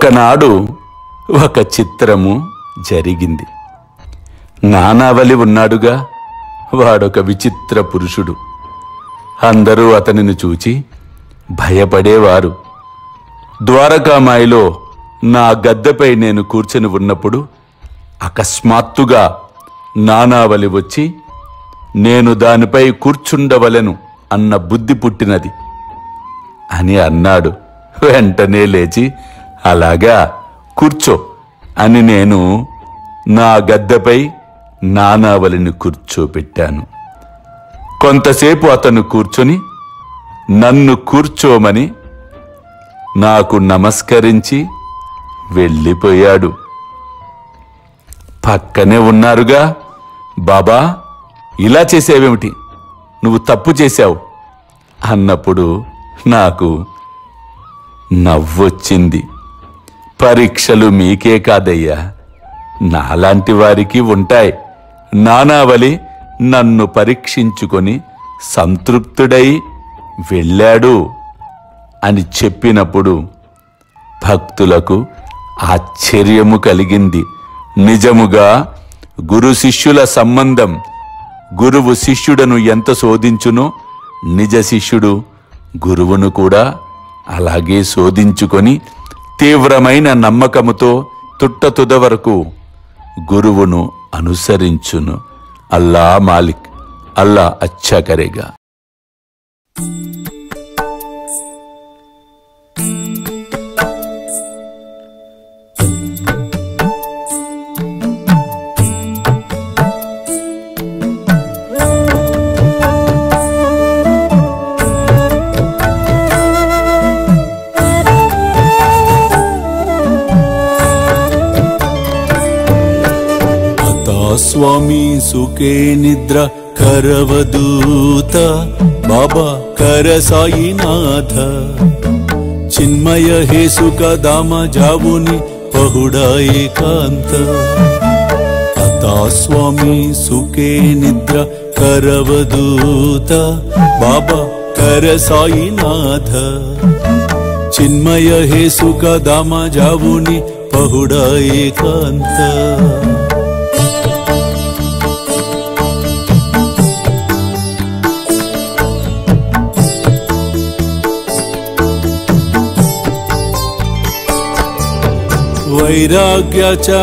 ఒకనాడు ఒక చిత్రము జరిగింది. నానావలి ఉన్నాడుగా, వాడొక విచిత్ర పురుషుడు. అందరూ అతనిని చూచి భయపడేవారు. ద్వారకామాయిలో నా గద్దెపై నేను కూర్చొని ఉన్నప్పుడు అకస్మాత్తుగా నానావలి వచ్చి నేను దానిపై కూర్చుండవలెను అన్న బుద్ధి పుట్టినది అని అన్నాడు. వెంటనే లేచి అలాగా కూర్చో అని నేను నా గద్దెపై నానావలిని కూర్చోబెట్టాను. కొంతసేపు అతను కూర్చొని నన్ను కూర్చోమని నాకు నమస్కరించి వెళ్ళిపోయాడు. పక్కనే ఉన్నారుగా, బాబా ఇలా చేసేవేమిటి, నువ్వు తప్పు చేశావు అన్నప్పుడు నాకు నవ్వొచ్చింది. పరీక్షలు మీకే కాదయ్యా, నాలాంటి వారికి ఉంటాయి. నానావలి నన్ను పరీక్షించుకొని సంతృప్తుడై వెళ్ళాడు అని చెప్పినప్పుడు భక్తులకు ఆశ్చర్యము కలిగింది. నిజముగా గురు శిష్యుల సంబంధం గురువు శిష్యుడను ఎంత శోధించునో నిజ శిష్యుడు గురువును కూడా అలాగే శోధించుకొని తీవ్రమైన నమ్మకముతో తుట్టతుద వరకు గురువును అనుసరించును. అల్లా మాలిక్, అల్లా అచ్చా కరేగా. स्वामी सुखे निद्रा करवदूत बाबा कर साईनाथ चिन्मय हे सुख दाम जावुनि पहुडा एकांत अता स्वामी सुखे निद्रा करवदूत बाबा कर साईनाथ चिन्मय हे सुख दाम जावुनि पहुडा एकांत वैराग्याचा